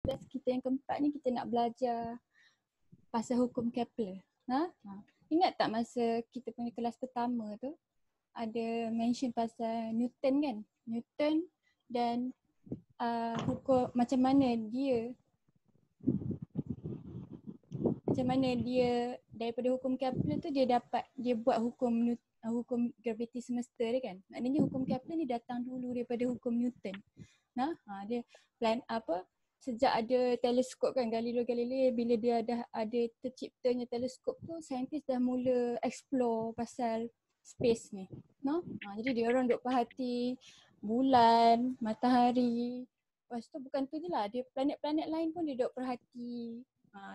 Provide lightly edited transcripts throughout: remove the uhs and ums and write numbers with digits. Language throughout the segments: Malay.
kelas kita yang keempat ni kita nak belajar pasal hukum Kepler. Ingat tak masa kita punya kelas pertama tu ada mention pasal Newton kan? Newton dan hukum macam mana dia daripada hukum Kepler tu dia buat hukum graviti semesta dia kan. Maknanya hukum Kepler ni datang dulu daripada hukum Newton. Dia sejak ada teleskop kan, Galileo Galilei, bila dia dah ada terciptanya teleskop tu, saintis dah mula explore pasal space ni. Jadi dia orang duk perhati bulan, matahari. Lepas tu bukan tu je lah, dia planet-planet lain pun dia duk perhati.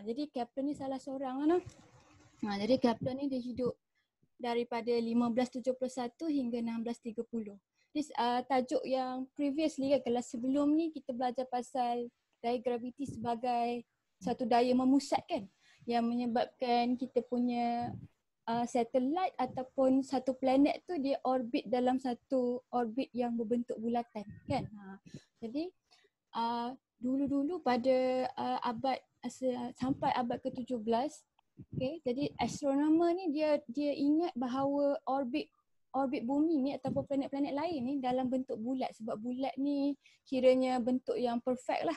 Jadi Kepler ni salah seorang lah. Jadi Kepler ni dia hidup daripada 1571 hingga 1630. This tajuk yang previously kan, kelas sebelum ni kita belajar pasal daya graviti sebagai satu daya memusat kan, yang menyebabkan kita punya satelit ataupun satu planet tu dia orbit dalam satu orbit yang berbentuk bulatan kan. Jadi dulu-dulu pada abad sampai abad ke-17, okay, jadi astronomer ni dia ingat bahawa orbit bumi ni ataupun planet-planet lain ni dalam bentuk bulat, sebab bulat ni kiranya bentuk yang perfect lah.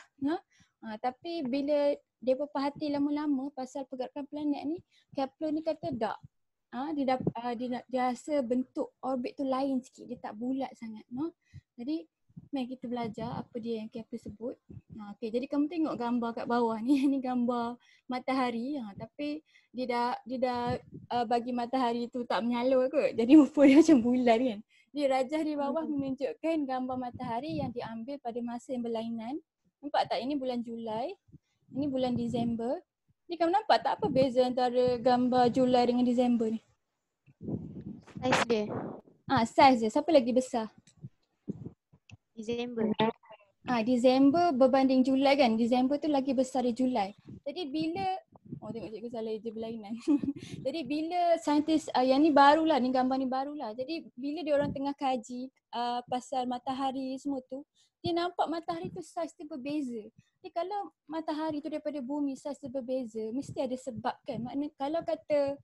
Tapi bila dia perhati lama-lama pasal pergerakan planet ni, Kepler ni kata tak. Dia rasa bentuk orbit tu lain sikit, dia tak bulat sangat. Jadi mari kita belajar apa dia yang Kepler sebut. Okay, jadi kamu tengok gambar kat bawah ni, ni gambar matahari, tapi dia dah bagi matahari tu tak menyala kot. Jadi rupa dia macam bulan kan. Dia rajah di bawah menunjukkan gambar matahari yang diambil pada masa yang berlainan. Nampak tak, ini bulan Julai, ini bulan Disember. Jadi kamu nampak tak apa beza antara gambar Julai dengan Disember ni? Saiz dia. Saiz dia. Siapa lagi besar? Disember. Disember berbanding Julai kan. Disember tu lagi besar dari Julai. Jadi bila tengok cikgu salah je berlainan. Jadi bila saintis yang ni barulah, ni gambar ni barulah. Jadi bila dia orang tengah kaji pasal matahari semua tu, dia nampak matahari tu saiz dia berbeza. Jadi kalau matahari tu daripada bumi saiz dia berbeza, mesti ada sebab kan. Maknanya kalau kata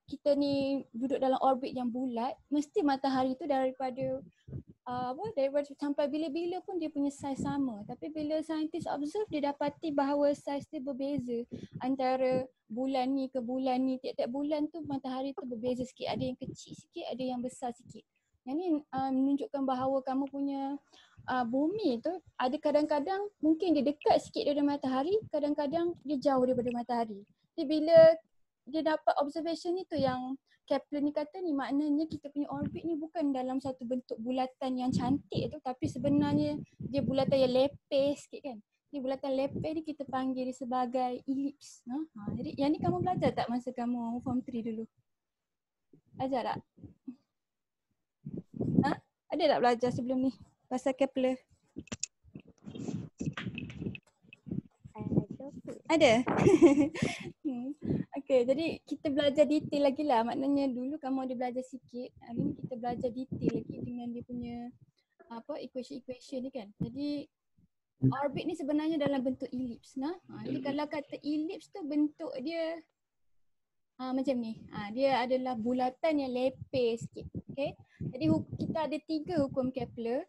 kita ni duduk dalam orbit yang bulat, mesti matahari tu daripada sampai bila-bila pun dia punya saiz sama. Tapi bila saintis observe, dia dapati bahawa saiz dia berbeza antara bulan ni ke bulan ni. Tiap-tiap bulan tu matahari tu berbeza sikit. Ada yang kecil sikit, ada yang besar sikit. Yang ni menunjukkan bahawa kamu punya bumi tu ada kadang-kadang mungkin dia dekat sikit daripada matahari, kadang-kadang dia jauh daripada matahari. Jadi bila dia dapat observation ni tu yang Kepler ni kata ni, maknanya kita punya orbit ni bukan dalam satu bentuk bulatan yang cantik tu, tapi sebenarnya dia bulatan yang lepeh sikit kan. Ni bulatan lepeh ni kita panggil dia sebagai elips. Jadi yang ni kamu belajar tak masa kamu form 3 dulu? Ajar tak? Ada tak belajar sebelum ni pasal Kepler? Ada? Okay, jadi kita belajar detail lagi lah. Maknanya dulu kamu ada belajar sikit, hari ni kita belajar detail lagi dengan dia punya equation ni kan. Jadi orbit ni sebenarnya dalam bentuk elips. Jadi kalau kata elips tu bentuk dia macam ni. Dia adalah bulatan yang lepeh sikit. Okay? Jadi kita ada 3 hukum Kepler.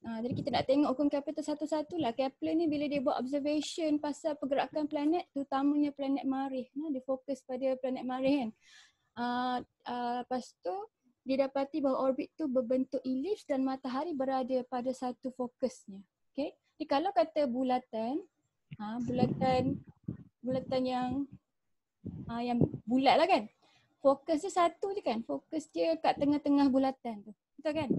Jadi kita nak tengok hukum Kepler tu satu-satulah. Kepler ni bila dia buat observation pasal pergerakan planet, terutamanya planet Marikh. Dia fokus pada planet Marikh kan. Lepas tu dia dapati bahawa orbit tu berbentuk elips dan matahari berada pada satu fokusnya. Okay. Jadi kalau kata bulatan, bulatan yang bulat lah kan. Fokus dia satu je kan. Fokus dia kat tengah-tengah bulatan tu. Betul kan?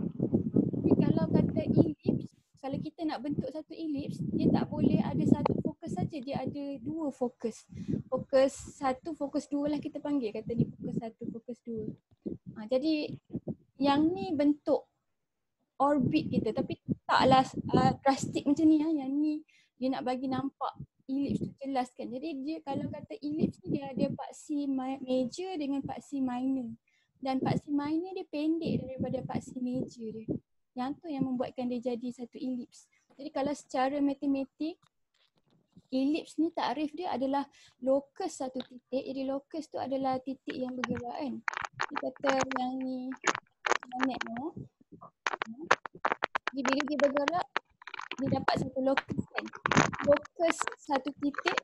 Tapi kalau kata elips, kalau kita nak bentuk satu elips, dia tak boleh ada satu fokus saja, dia ada 2 fokus. Fokus 1, fokus 2 lah kita panggil, kata ni fokus 1, fokus 2. Jadi yang ni bentuk orbit kita, tapi taklah drastik macam ni. Yang ni dia nak bagi nampak elips tu jelas kan. Jadi dia kalau kata elips ni dia ada paksi major dengan paksi minor. Dan paksi minor dia pendek daripada paksi major dia. Yang tu yang membuatkan dia jadi satu elips. Jadi kalau secara matematik, Ellipse ni takrif dia adalah lokus satu titik. Jadi lokus tu adalah titik yang bergerak kan. Dia kata yang ni planet tu. Jadi bila dia bergerak, dia dapat satu lokus kan. Lokus satu titik.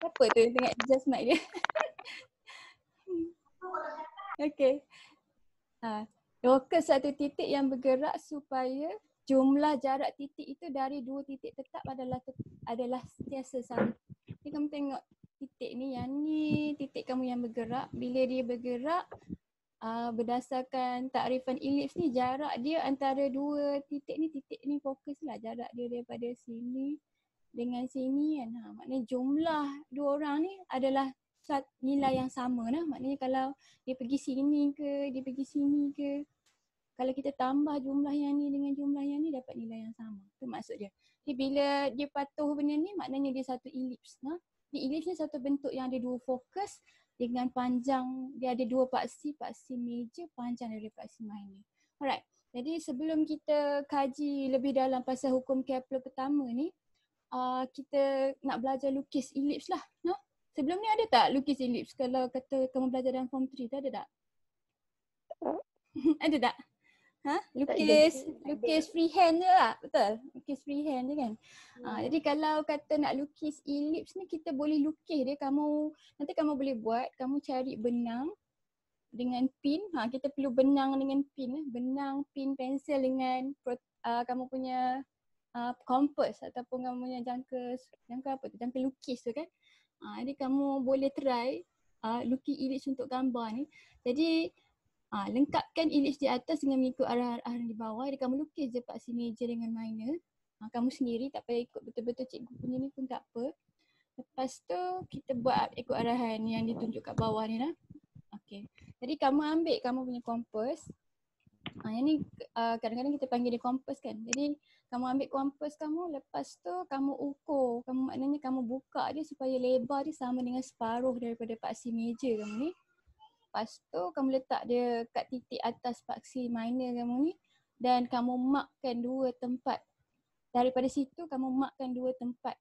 Apa tu tengok adjust mic dia? Okay. Lokus satu titik yang bergerak supaya jumlah jarak titik itu dari dua titik tetap adalah sentiasa sama. Jadi kamu tengok titik ni, yang ni titik kamu yang bergerak. Bila dia bergerak, berdasarkan takrifan elips ni, jarak dia antara dua titik ni fokus lah. Jarak dia daripada sini dengan sini kan. Maknanya jumlah dua orang ni adalah nilai yang sama lah. Maknanya kalau dia pergi sini ke, dia pergi sini ke, kalau kita tambah jumlah yang ni dengan jumlah yang ni dapat nilai yang sama. Itu maksud dia. Jadi bila dia patuh benda ni, maknanya dia satu elips. Di elips ni satu bentuk yang ada dua fokus dengan panjang, dia ada dua paksi major, panjang daripada paksi minor. Alright. Jadi sebelum kita kaji lebih dalam pasal hukum Kepler pertama ni, kita nak belajar lukis elips lah. Sebelum ni ada tak lukis elips? Kalau kata kamu belajar dalam form 3 tu ada tak? Ada tak? Lukis freehand je lah, betul? Lukis freehand je kan? Jadi kalau kata nak lukis elips ni, kita boleh lukis dia. Nanti kamu boleh buat, kamu cari benang dengan pin. Kita perlu benang dengan pin. Benang, pin, pensel dengan kamu punya kompas ataupun kamu punya jangka lukis tu kan. Jadi kamu boleh try lukis elips untuk gambar ni. Jadi lengkapkan elips di atas dengan mengikut arahan di bawah. Jadi kamu lukis je paksi major dengan minor. Kamu sendiri, tak payah ikut betul-betul cikgu punya ni pun tak apa. Lepas tu kita buat ikut arahan yang ditunjuk kat bawah ni lah. Okay. Jadi kamu ambil kamu punya kompas. Yang ni kadang-kadang kita panggil dia kompas kan. Jadi kamu ambil kompas kamu, lepas tu kamu ukur. Maknanya kamu buka dia supaya lebar dia sama dengan separuh daripada paksi major kamu ni. Lepas tu kamu letak dia kat titik atas paksi minor kamu ni dan kamu markkan dua tempat. Daripada situ kamu markkan dua tempat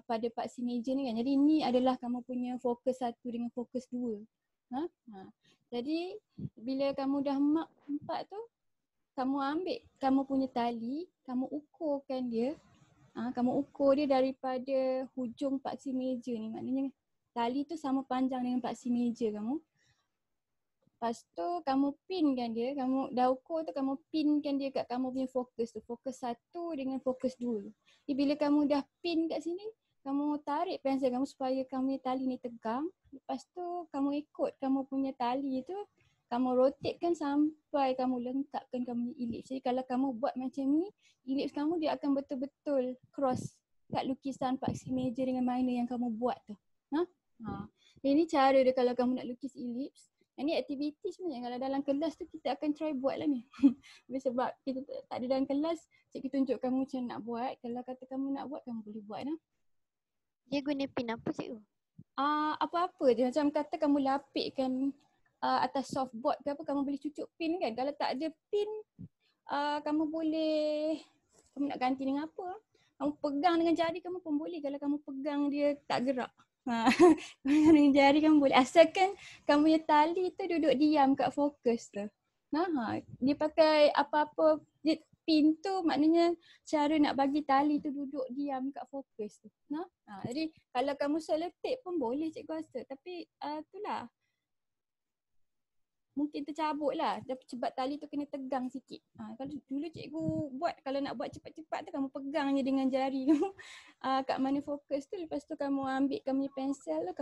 pada paksi major ni kan. Jadi ni adalah kamu punya fokus 1 dengan fokus 2. Jadi bila kamu dah mark tempat tu, kamu ambil kamu punya tali, kamu ukurkan dia. Kamu ukur dia daripada hujung paksi major ni. Maknanya tali tu sama panjang dengan paksi major kamu. Lepas tu kamu pinkan dia, kamu dah ukur tu kamu pinkan dia kat kamu punya fokus tu. Fokus 1 dengan fokus 2. Jadi bila kamu dah pin kat sini, kamu tarik pensel kamu supaya kamu punya tali ni tegang. Lepas tu kamu ikut kamu punya tali tu, kamu rotatekan sampai kamu lengkapkan kamu punya elips. Jadi kalau kamu buat macam ni, elips kamu dia akan betul-betul cross kat lukisan paksi major dengan minor yang kamu buat tu. Ini cara dia kalau kamu nak lukis elips. Ini aktiviti sebenarnya. Kalau dalam kelas tu kita akan try buat lah ni. Sebab kita tak ada dalam kelas, cikgu tunjuk kamu macam nak buat. Kalau kata kamu nak buat, kamu boleh buat lah. Dia guna pin apa cikgu? Apa-apa je. Macam kata kamu lapikkan atas softboard ke apa, kamu boleh cucuk pin kan. Kalau tak ada pin, kamu boleh, kamu nak ganti dengan apa? Kamu pegang dengan jari kamu pun boleh. Kalau kamu pegang dia tak gerak. Dengan jari kamu boleh. Asalkan kamu punya tali tu duduk diam kat fokus tu. Dia pakai apa-apa pin tu, maknanya cara nak bagi tali tu duduk diam kat fokus tu. Jadi kalau kamu selotip pun boleh cikgu rasa. Tapi itulah. Mungkin tercabut lah sebab tali tu kena tegang sikit. Kalau dulu cikgu buat, kalau nak buat cepat-cepat tu kamu pegang je dengan jari kamu kat mana fokus tu. Lepas tu kamu ambil kamu pensel tu,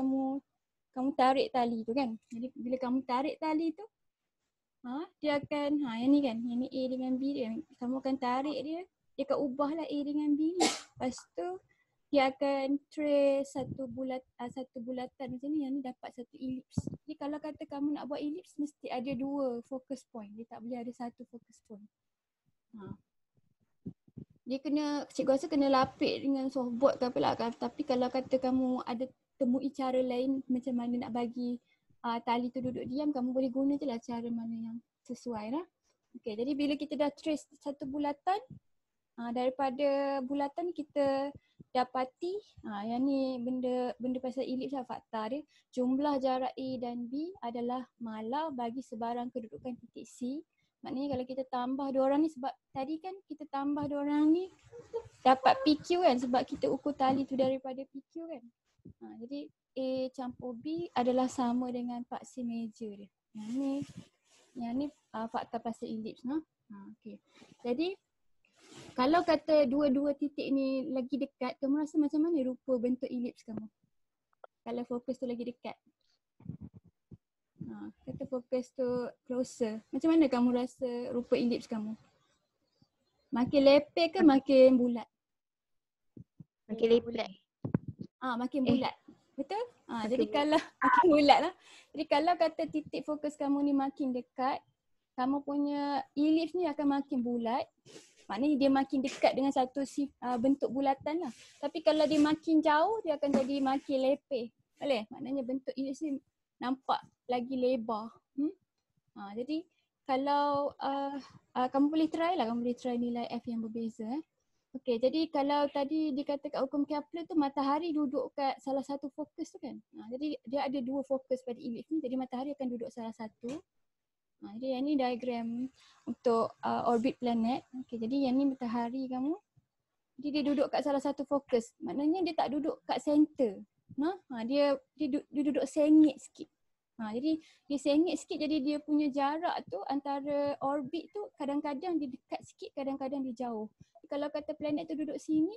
kamu tarik tali tu kan. Jadi bila kamu tarik tali tu, dia akan, yang ni kan, yang ni A dengan B dia. Kamu akan tarik dia akan ubahlah A dengan B ni. Lepas tu dia akan trace satu bulatan macam ni, yang ni dapat satu elips. Jadi kalau kata kamu nak buat elips, mesti ada dua focus point. Dia tak boleh ada satu focus point. Dia kena, cikgu rasa kena lapik dengan softboard ke apa lah. Tapi kalau kata kamu ada temui cara lain macam mana nak bagi tali tu duduk diam, kamu boleh guna je lah cara mana yang sesuai lah. Okay, jadi bila kita dah trace satu bulatan, daripada bulatan kita dapati yang ni benda pasal elips lah, fakta dia. Jumlah jarak A dan B adalah malar bagi sebarang kedudukan titik C. Maknanya kalau kita tambah dua orang ni, sebab tadi kan kita tambah dua orang ni dapat PQ kan, sebab kita ukur tali tu daripada PQ kan. Jadi A campur B adalah sama dengan paksi meja dia. Yang ni fakta pasal elips. Okay. Jadi kalau kata dua-dua titik ni lagi dekat, kamu rasa macam mana rupa bentuk elips kamu? Kalau fokus tu lagi dekat. Kata fokus tu closer. Macam mana kamu rasa rupa elips kamu? Makin lepek ke makin bulat? Makin bulat. Makin bulat. Betul? Jadi kalau makin bulat lah. Jadi kalau kata titik fokus kamu ni makin dekat, kamu punya elips ni akan makin bulat. Maknanya dia makin dekat dengan satu bentuk bulatan lah. Tapi kalau dia makin jauh, dia akan jadi makin lepeh. Boleh? Maknanya bentuk elips ni nampak lagi lebar. Jadi kalau kamu boleh try lah, kamu boleh try nilai F yang berbeza. Okay, jadi kalau tadi dikata kat hukum Kepler tu matahari duduk kat salah satu fokus tu kan. Jadi dia ada dua fokus pada elips ni, jadi matahari akan duduk salah satu. Jadi yang ni diagram untuk orbit planet. Okay, jadi yang ni matahari kamu. Jadi dia duduk kat salah satu fokus. Maknanya dia tak duduk kat center. Dia duduk sengit sikit. Jadi dia sengit sikit, jadi dia punya jarak tu antara orbit tu kadang-kadang dia dekat sikit, kadang-kadang dia jauh. Kalau kata planet tu duduk sini,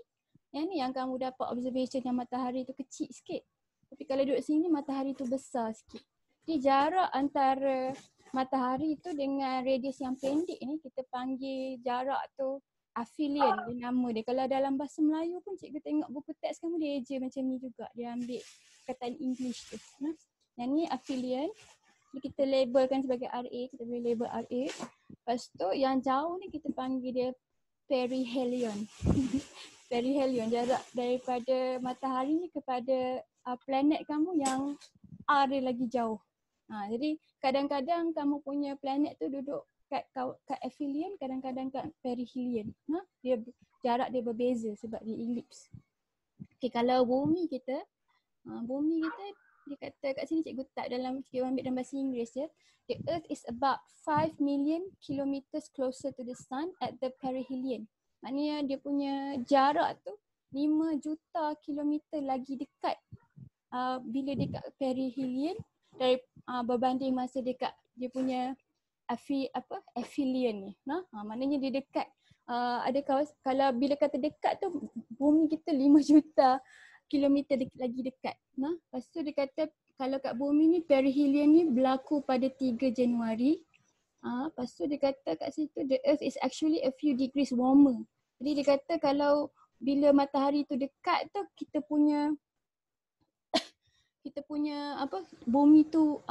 yang ni yang kamu dapat observation yang matahari tu kecil sikit. Tapi kalau duduk sini matahari tu besar sikit. Jadi jarak antara matahari tu dengan radius yang pendek ni kita panggil jarak tu aphelion, dia nama dia. Kalau dalam bahasa Melayu pun cikgu tengok buku teks kamu dia eja macam ni juga. Dia ambil perkataan English tu. Yang ni aphelion. Jadi kita labelkan sebagai RA, kita boleh label RA. Lepas tu yang jauh ni kita panggil dia perihelion. Perihelion, jarak daripada matahari ni kepada planet kamu yang R dia lagi jauh. Jadi kadang-kadang kamu punya planet tu duduk kat aphelion, kadang-kadang kat perihelion. Dia jarak dia berbeza sebab dia elips. Okay, kalau bumi kita dia kata kat sini cikgu tak dalam, cikgu ambil dalam bahasa Inggeris ya. The earth is about 5 million kilometers closer to the sun at the perihelion. Maknanya dia punya jarak tu 5 juta kilometer lagi dekat bila dekat perihelion dari berbanding masa dekat dia punya aphelion ni. Maknanya dia dekat ada kalau bila kata dekat tu bumi kita 5 juta kilometer lagi dekat. Lepas tu dia kata kalau kat bumi ni perihelion ni berlaku pada 3 Januari. Lepas tu dia kata kat situ the earth is actually a few degrees warmer. Jadi dia kata kalau bila matahari tu dekat tu kita punya bumi tu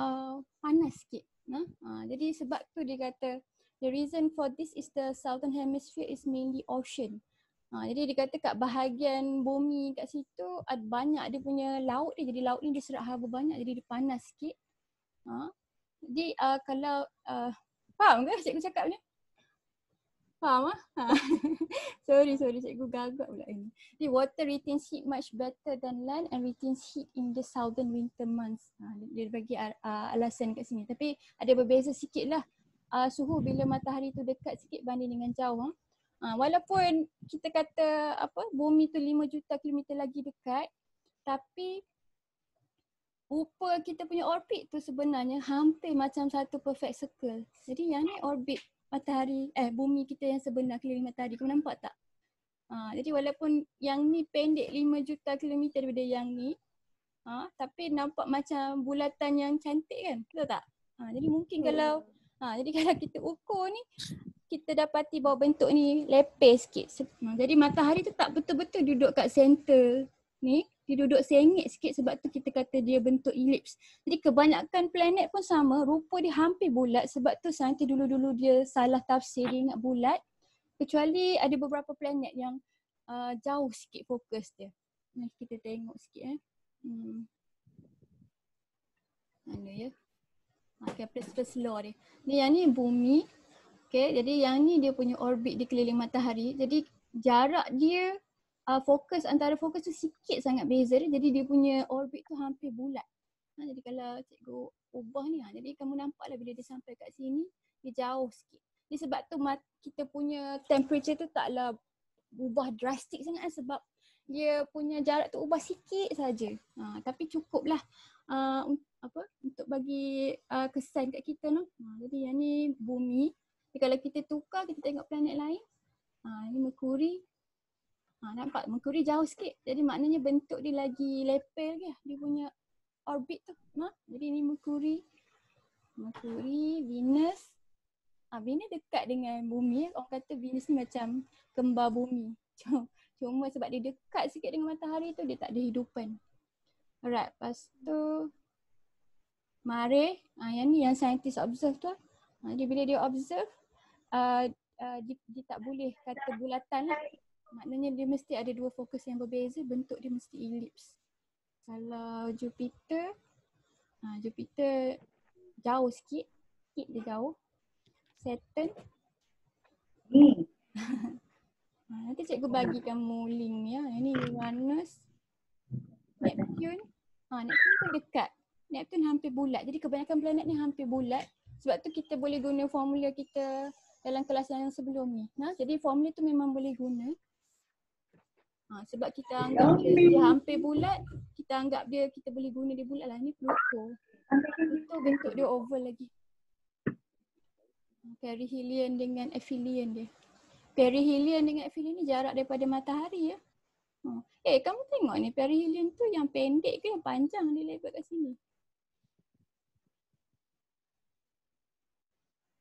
panas sikit. Jadi sebab tu dia kata the reason for this is the southern hemisphere is mainly ocean. Jadi dia kata kat bahagian bumi kat situ ada banyak dia punya laut dia. Jadi laut ni dia serap haba banyak, jadi dia panas sikit. Jadi kalau faham ke cikgu cakap ni? Faham Sorry cikgu gagap pula ini. Jadi water retains heat much better than land and retains heat in the southern winter months. Dia bagi alasan kat sini. Tapi ada berbeza sikit lah suhu bila matahari tu dekat sikit banding dengan jauh. Walaupun kita kata bumi tu 5 juta kilometer lagi dekat, tapi rupa kita punya orbit tu sebenarnya hampir macam satu perfect circle. Jadi yang ni orbit matahari, bumi kita yang sebenar keliling matahari. Kamu nampak tak? Jadi walaupun yang ni pendek 5 juta kilometer daripada yang ni, tapi nampak macam bulatan yang cantik kan? Betul tak? Jadi mungkin kalau kita ukur ni, kita dapati bahawa bentuk ni lepes sikit. Jadi matahari tu tak betul-betul duduk kat center ni. Dia duduk sengit sikit sebab tu kita kata dia bentuk elips. Jadi kebanyakan planet pun sama, rupa dia hampir bulat sebab tu saintis dulu-dulu dia salah tafsir, dia ingat bulat. Kecuali ada beberapa planet yang jauh sikit fokus dia. Nanti kita tengok sikit Mana ya? Kepler's first law dia. Ni yang ni bumi. Okay, jadi yang ni dia punya orbit di keliling matahari. Jadi jarak dia antara fokus tu sikit sangat beza dia. Jadi dia punya orbit tu hampir bulat. Jadi kalau cikgu ubah ni, jadi kamu nampaklah bila dia sampai kat sini, dia jauh sikit. Jadi sebab tu kita punya temperature tu taklah ubah drastik sangat sebab dia punya jarak tu ubah sikit saja. Tapi cukuplah untuk bagi kesan kat kita no. Jadi yang ni bumi. Jadi kalau kita tukar, kita tengok planet lain. Ini Merkuri. Nampak Merkuri jauh sikit. Jadi maknanya bentuk dia lagi lepel ke dia punya orbit tu. Jadi ni Merkuri, Venus. Venus dekat dengan bumi. Orang kata Venus ni macam kembar bumi. Cuma sebab dia dekat sikit dengan matahari tu, dia tak ada hidupan. Alright, lepas tu Mare, yang ni yang saintis observe tu. Dia bila dia observe, dia tak boleh kata bulatan lah. Maknanya dia mesti ada dua fokus yang berbeza, bentuk dia mesti elips. Kalau Jupiter, Jupiter jauh sikit dia jauh. Saturn, nanti cikgu bagi kamu link ni ya. Ini Uranus, Neptune. Neptune pun dekat. Neptune hampir bulat. Jadi kebanyakan planet ni hampir bulat. Sebab tu kita boleh guna formula kita dalam kelas yang sebelum ni. Jadi formula tu memang boleh guna. Sebab kita anggap dia hampir bulat, kita anggap kita boleh guna dia bulat lah. Ni Pluto. Pluto bentuk dia oval lagi. Perihelion dengan aphelion dia. Perihelion dengan aphelion ni jarak daripada matahari ya. Kamu tengok ni perihelion tu yang pendek ke yang panjang dia label kat sini.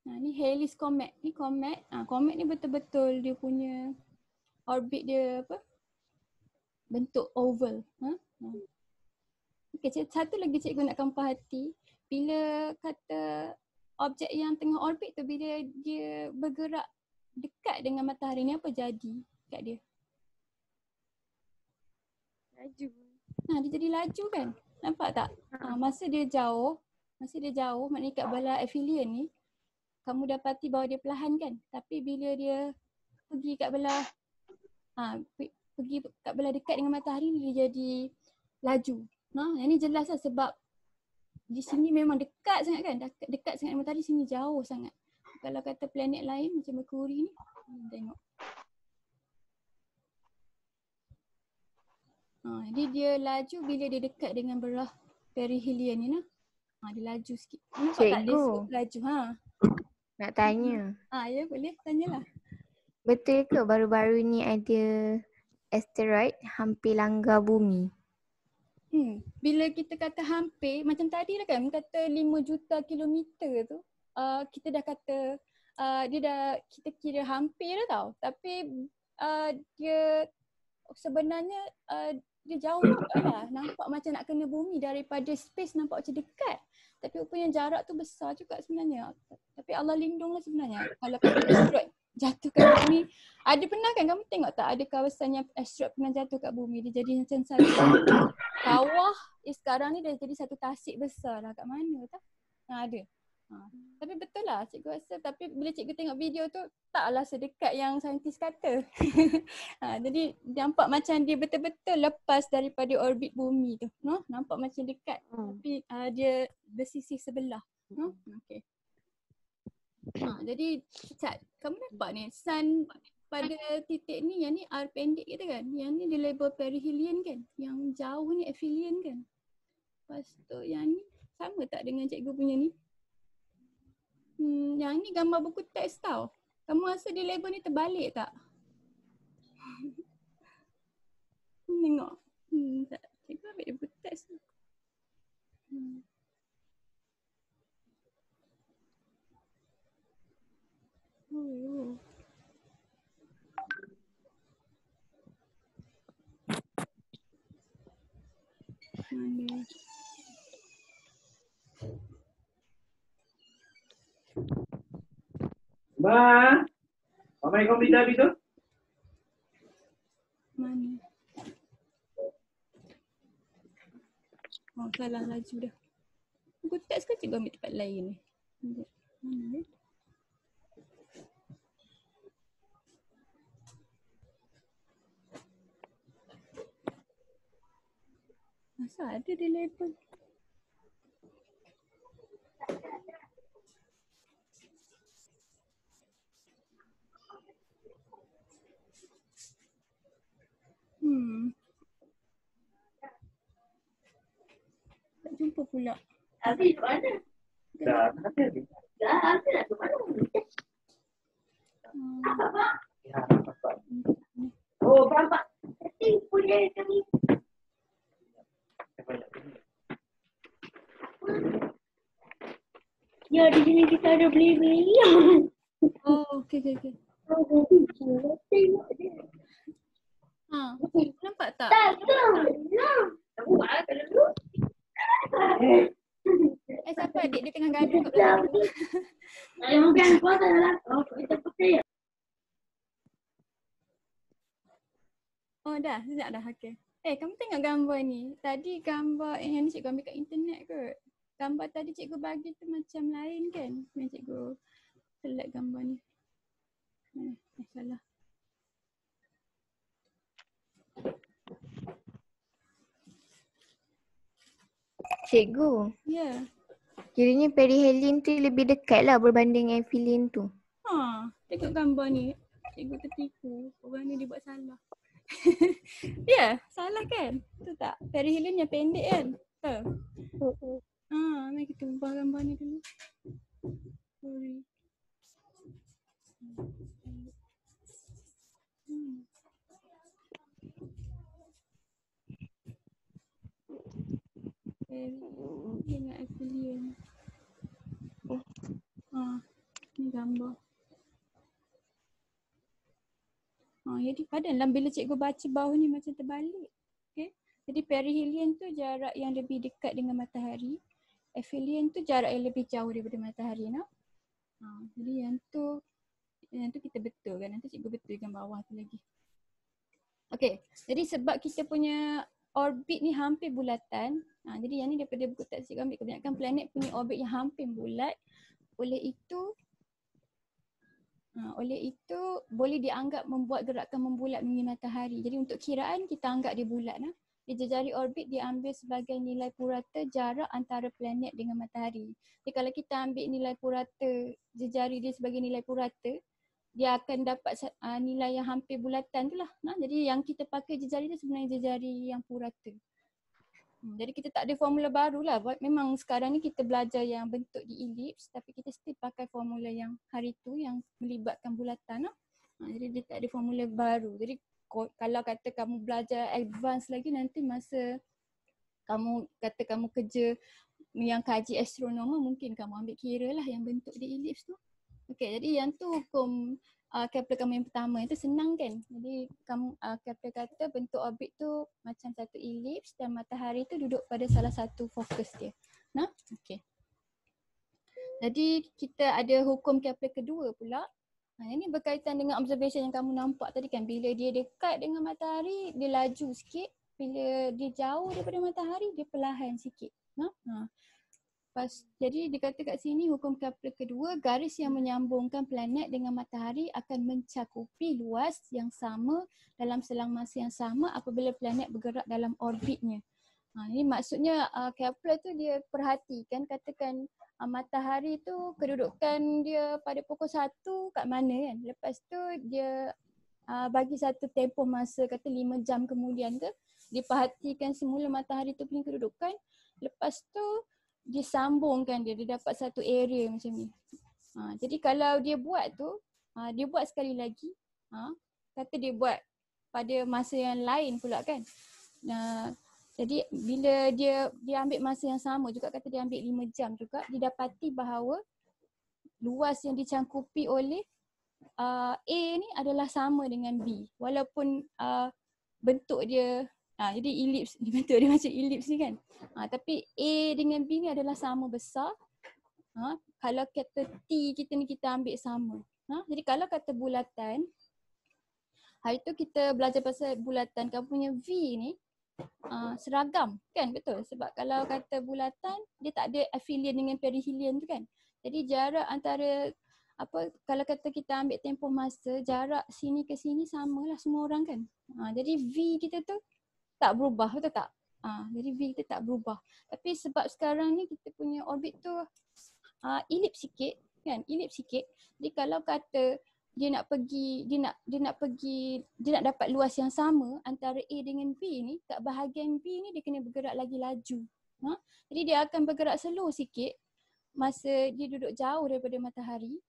Ni Halley's Comet. Ni comet. Comet ni betul-betul dia punya orbit dia bentuk oval. Okay, satu lagi cikgu nak kamu perhati. Bila kata objek yang tengah orbit tu, bila dia bergerak dekat dengan matahari ni, apa jadi kat dia? Laju. Dia jadi laju kan? Nampak tak? Masa dia jauh, maknanya kat belah aphelion ni, kamu dapati bahawa dia perlahan kan? Tapi bila dia pergi kat belah dekat dengan matahari ni, dia jadi laju. Yang ni jelas lah sebab di sini memang dekat sangat kan? Dekat sangat dengan matahari, sini jauh sangat. Kalau kata planet lain macam Merkuri ni, tengok. Jadi dia laju bila dia dekat dengan belah perihelion ni. Dia laju sikit. Nampak tak dia laju? Nak tanya. Ya boleh, tanyalah. Betul ke baru-baru ni ada asteroid hampir langgar bumi? Bila kita kata hampir, macam tadi lah kan, kata 5 juta kilometer tu, kita dah kata kita kira hampir dah tau. Tapi dia sebenarnya dia jauh juga lah. Nampak macam nak kena bumi, daripada space nampak macam dekat. Tapi rupanya jarak tu besar juga sebenarnya. Tapi Allah lindung lah sebenarnya. Kalau kata asteroid jatuh kat bumi, ada pernah kan kamu tengok tak ada kawasan yang asteroid pernah jatuh kat bumi, dia jadi macam satu kawah. Sekarang ni dah jadi satu tasik besar lah. Kat mana tak? Ada. Tapi betul lah cikgu rasa, tapi bila cikgu tengok video tu taklah sedekat yang saintis kata. Jadi nampak macam dia betul-betul lepas daripada orbit bumi tu. Nampak macam dekat tapi dia bersisih sebelah. Okay. Jadi kamu nampak ni sun pada titik ni, yang ni R pendek kita kan, yang ni dia label perihelion kan, yang jauh ni aphelion kan. Lepas tu yang ni sama tak dengan cikgu punya ni? Yang ni gambar buku teks tau. Kamu rasa dia label ni terbalik tak? Tengok. Tak. Cikgu ambil dia buku teks tu. Mana? Ma, mamai kau beli tadi tu? Mana? Salah laju dah. Buku teks ke cikgu ambil tempat lain ni? Mana? Masa ada dia label? Tak jumpa pula. Habis kat mana? Dah, ada ni. Dah, habis nak ke mana? Ya, nampak. Oh, berapa? Nanti punya kami. Ya, di sini kita ada beli-beli. Oh, okey. Oh, tengok dia. Ha, nampak tak? Tak. Kamu buat kalau dulu. Siapa adik dia tengah gaduh kat belakang tu? Saya mungkin kau tak dalam. Oh, kita pakai ya. Oh dah, sekejap dah. Okey. Kamu tengok gambar ni. Tadi gambar yang ni cikgu ambil kat internet kot. Gambar tadi cikgu bagi tu macam lain kan? Yang cikgu select gambar ni. Salah. Cikgu, Ya. kiranya perihelin tu lebih dekat lah berbanding epilin tu. Tengok gambar ni. Cikgu tertipu. Orang ni dia buat salah. Ya, salah kan? Tu tak? Perihelion yang pendek kan? Betul? Mari kita ubah gambar ni dulu. Sorry. Dengan affiliate. Ni gambar. Jadi padahal bila cikgu baca bawah ni macam terbalik. Okay. Jadi perihelion tu jarak yang lebih dekat dengan matahari. Aphelion tu jarak yang lebih jauh daripada matahari. Jadi yang tu kita betulkan. Nanti cikgu betulkan bawah tu lagi. Okay. Jadi sebab kita punya orbit ni hampir bulatan. Jadi yang ni daripada buku teks cikgu ambil kebanyakan planet punya orbit yang hampir bulat. Oleh itu boleh dianggap membuat gerakan membulat mengenai matahari. Jadi untuk kiraan kita anggap dia bulat. Di jejari orbit dia ambil sebagai nilai purata jarak antara planet dengan matahari. Jadi kalau kita ambil nilai purata, jejari dia sebagai nilai purata, dia akan dapat nilai yang hampir bulatan tu lah. Jadi yang kita pakai jejari tu sebenarnya jejari yang purata. Jadi kita tak ada formula baru lah. Memang sekarang ni kita belajar yang bentuk di elips, tapi kita still pakai formula yang hari tu yang melibatkan bulatan. Jadi dia tak ada formula baru. Jadi kalau kata kamu belajar advance lagi, nanti masa kamu kata kamu kerja yang kaji astronomi, mungkin kamu ambil kira lah yang bentuk di elips tu. Okay, jadi yang tu hukum Kepler kamu yang pertama, itu senang kan? Jadi kamu Kepler kata bentuk orbit tu macam satu elips dan matahari tu duduk pada salah satu fokus dia. Okay. Jadi kita ada hukum Kepler kedua pula. Ini berkaitan dengan observation yang kamu nampak tadi kan. Bila dia dekat dengan matahari, dia laju sikit. Bila dia jauh daripada matahari, dia perlahan sikit. Jadi dikata kat sini hukum Kepler kedua, garis yang menyambungkan planet dengan matahari akan mencakupi luas yang sama dalam selang masa yang sama apabila planet bergerak dalam orbitnya. Ini maksudnya Kepler tu dia perhatikan, katakan matahari tu kedudukan dia pada pukul 1 kat mana kan. Lepas tu dia bagi satu tempoh masa, kata 5 jam kemudian ke, dia perhatikan semula matahari tu punya kedudukan. Lepas tu dia sambungkan dia dapat satu area macam ni. Jadi kalau dia buat tu, dia buat sekali lagi, kata dia buat pada masa yang lain pula kan. Jadi bila dia ambil masa yang sama juga, kata dia ambil 5 jam juga, dia dapati bahawa luas yang dicangkupi oleh A ni adalah sama dengan B. Walaupun bentuk dia jadi elips, bentuk dia macam elips ni kan. Tapi A dengan B ni adalah sama besar. Kalau kata T kita ni kita ambil sama. Jadi kalau kata bulatan, hari tu kita belajar pasal bulatan, kamu punya V ni seragam kan, betul? Sebab kalau kata bulatan, dia tak ada aphelion dengan perihelion tu kan. Jadi jarak antara kalau kata kita ambil tempoh masa, jarak sini ke sini samalah semua orang kan. Jadi V kita tu tak berubah, betul tak? Jadi V kita tak berubah. Tapi sebab sekarang ni kita punya orbit tu ellipse sikit kan, ellipse sikit. Jadi kalau kata dia nak dapat luas yang sama antara A dengan B ni, kat bahagian B ni dia kena bergerak lagi laju. Jadi dia akan bergerak slow sikit masa dia duduk jauh daripada matahari.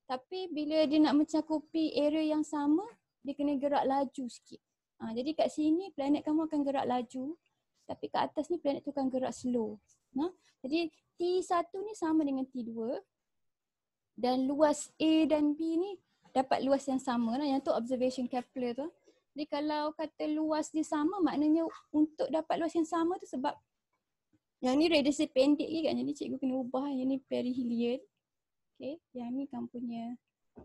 Tapi bila dia nak mencakupi area yang sama, dia kena gerak laju sikit. Jadi kat sini planet kamu akan gerak laju, tapi kat atas ni planet tu akan gerak slow. Jadi T1 ni sama dengan T2 dan luas A dan B ni dapat luas yang sama lah. Yang tu observation Kepler tu. Jadi kalau kata luas dia sama, maknanya untuk dapat luas yang sama tu sebab yang ni radius dia pendek je kan. Jadi cikgu kena ubah yang ni perihelion. Okay, yang ni kamu punya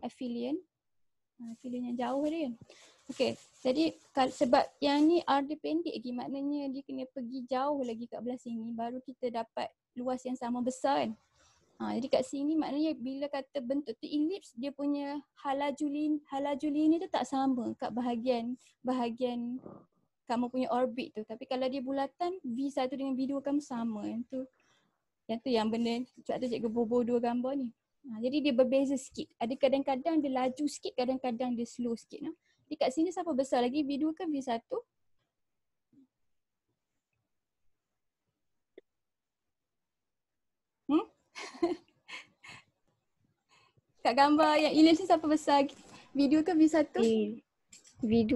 aphelion. Aphelion yang jauh dia kan. Okay, jadi sebab yang ni R dia pendek lagi, maknanya dia kena pergi jauh lagi kat belah sini baru kita dapat luas yang sama besar kan. Jadi kat sini maknanya bila kata bentuk tu ellipse, dia punya halaju linear tu tak sama kat bahagian kamu punya orbit tu. Tapi kalau dia bulatan, V1 dengan V2 kamu sama. Yang tu yang benda, sebab tu cikgu bobo dua gambar ni. Jadi dia berbeza sikit. Ada kadang-kadang dia laju sikit, kadang-kadang dia slow sikit. Jadi kat sini siapa besar lagi, V2 ke V1? Kat gambar yang ellipse ni siapa besar? V2 ke V1? V2.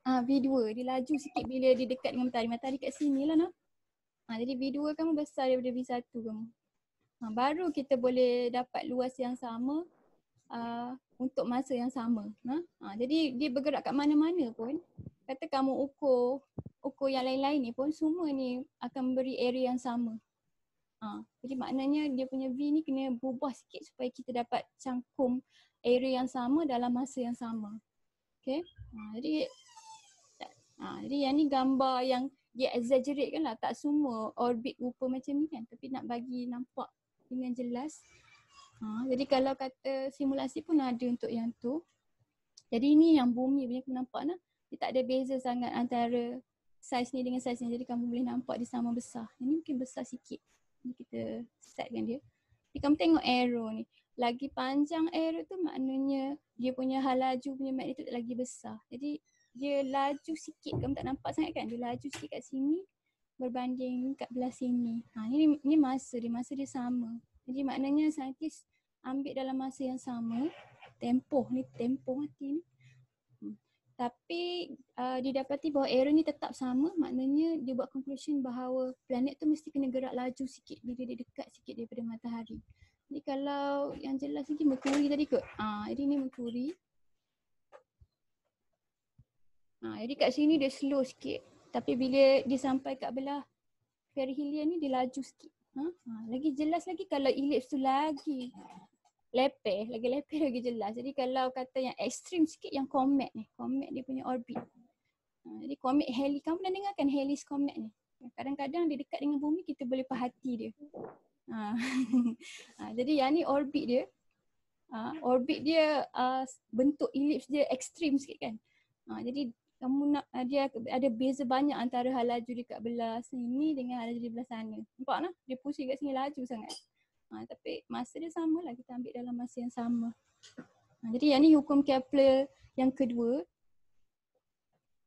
V2. Dia laju sikit bila dia dekat dengan matahari. Matahari kat sini lah nak. Jadi V2 kamu besar daripada V1 kamu. Baru kita boleh dapat luas yang sama untuk masa yang sama. Jadi dia bergerak kat mana-mana pun. Kata kamu ukur yang lain-lain ni pun semua ni akan memberi area yang sama. Jadi maknanya dia punya V ni kena berubah sikit supaya kita dapat cangkum area yang sama dalam masa yang sama. Okay. Jadi yang ni gambar yang dia exaggerate kan lah. Tak semua orbit rupa macam ni kan. Tapi nak bagi nampak dengan jelas. Jadi kalau kata simulasi pun ada untuk yang tu. Jadi ni yang bumi punya kamu nampak nah. Dia tak ada beza sangat antara saiz ni dengan saiz ni. Jadi kamu boleh nampak dia sama besar. Ini mungkin besar sikit. Ni kita setkan dia. Jadi kamu tengok arrow ni. Lagi panjang arrow tu maknanya dia punya halaju punya magnitude lagi besar. Jadi dia laju sikit. Kamu tak nampak sangat kan? Dia laju sikit kat sini berbanding kat belah sini. Ni masa dia sama. Jadi maknanya saintis ambil dalam masa yang sama. Tempoh mati ni. Tapi didapati bahawa arrow ni tetap sama. Maknanya dia buat conclusion bahawa planet tu mesti kena gerak laju sikit bila dia dekat sikit daripada matahari. Jadi kalau yang jelas lagi Mercury tadi kot. Jadi ni Mercury. Jadi kat sini dia slow sikit. Tapi bila dia sampai kat belah perihelion ni dia laju sikit. Lagi jelas lagi kalau ellipse tu lagi lagi jelas. Jadi kalau kata yang ekstrim sikit yang comet ni. Comet dia punya orbit. Jadi comet Halley, kamu pernah dengar kan Halley's comet ni? Kadang-kadang dia dekat dengan bumi kita boleh perhati dia. Jadi yang ni orbit dia. Orbit dia bentuk ellipse dia ekstrim sikit kan. Jadi kamu nak dia ada beza banyak antara halaju dekat belah sini dengan halaju di belah sana. Nampak nah? Dia pusing kat sini laju sangat. Tapi masa dia sama lah, kita ambil dalam masa yang sama. Jadi yang ni hukum Kepler yang kedua.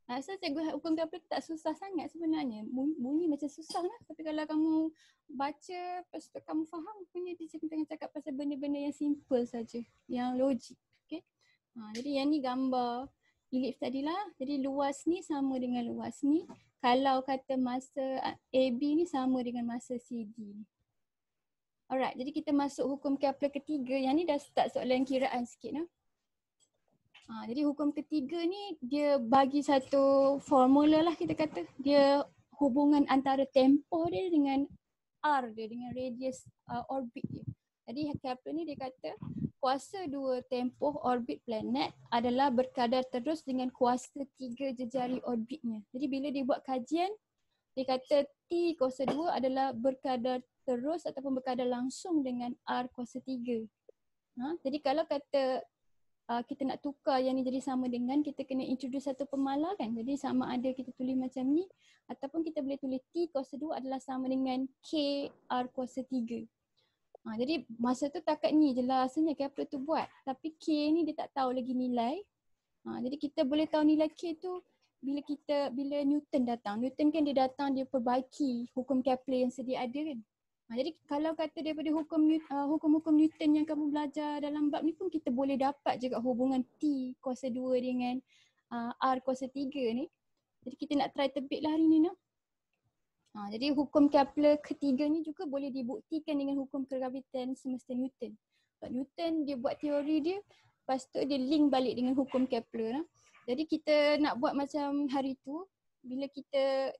Asal cikgu hukum Kepler tak susah sangat sebenarnya. Bunyi macam susah lah. Tapi kalau kamu baca, lepas tu kamu faham, punya dia tengah cakap pasal benda-benda yang simple saja, yang logik. Okay? Jadi yang ni gambar ellipse tadilah. Jadi luas ni sama dengan luas ni. Kalau kata masa AB ni sama dengan masa CD. Alright, jadi kita masuk hukum Kepler ketiga. Yang ni dah start soalan kiraan sikit nah. Jadi hukum ketiga ni dia bagi satu formula lah kita kata. Dia hubungan antara tempoh dia dengan R dia, dengan radius orbit dia. Jadi Kepler ni dia kata kuasa 2 tempoh orbit planet adalah berkadar terus dengan kuasa 3 jejari orbitnya. Jadi bila dia buat kajian, dia kata T kuasa 2 adalah berkadar terus ataupun berkadar langsung dengan R kuasa 3. Jadi kalau kata kita nak tukar yang ni jadi sama dengan, kita kena introduce satu pemalar kan. Jadi sama ada kita tulis macam ni ataupun kita boleh tulis T kuasa 2 adalah sama dengan K R kuasa 3. Jadi masa tu takat ni je lah rasanya Kepler tu buat. Tapi K ni dia tak tahu lagi nilai. Jadi kita boleh tahu nilai K tu bila Newton datang. Newton kan dia datang, dia perbaiki hukum Kepler yang sedia ada kan. Jadi kalau kata daripada hukum-hukum Newton yang kamu belajar dalam bab ni pun kita boleh dapat juga hubungan T kuasa 2 dengan R kuasa 3 ni. Jadi kita nak try tebik lah hari ni nak. Jadi hukum Kepler ketiga ni juga boleh dibuktikan dengan hukum kegravitan semesta Newton. Sebab Newton dia buat teori dia, lepas tu dia link balik dengan hukum Kepler lah. Jadi kita nak buat macam hari tu, bila kita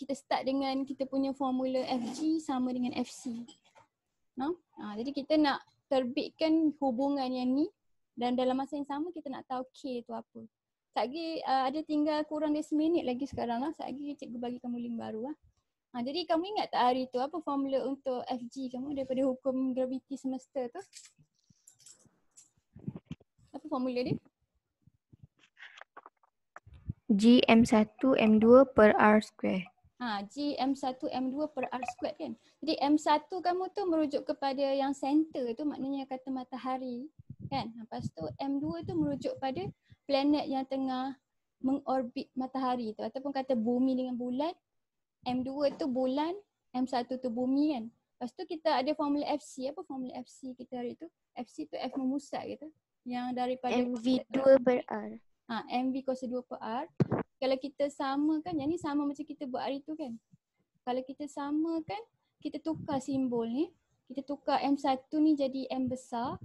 kita start dengan kita punya formula Fg sama dengan Fc. Jadi kita nak terbitkan hubungan yang ni dan dalam masa yang sama kita nak tahu K tu apa. Sekejap ada tinggal kurang dari 1 minit lagi sekarang lah. Sekejap cikgu bagi kamu link baru lah. Jadi kamu ingat tak hari tu apa formula untuk Fg kamu daripada hukum graviti semesta tu? Apa formula dia? G M1 M2 per R square. G M1 M2 per R square kan. Jadi M1 kamu tu merujuk kepada yang center tu, maknanya kata matahari kan. Lepas tu M2 tu merujuk pada planet yang tengah mengorbit matahari tu ataupun kata bumi dengan bulan. M2 tu bulan, M1 tu bumi kan. Lepas tu kita ada formula FC. Apa formula FC kita hari tu? FC tu F memusat gitu. Yang daripada MV2 per R. MV kuasa 2 per R. Kalau kita samakan, yang ni sama macam kita buat hari tu kan. Kalau kita samakan, kita tukar simbol ni. Kita tukar M1 ni jadi M besar.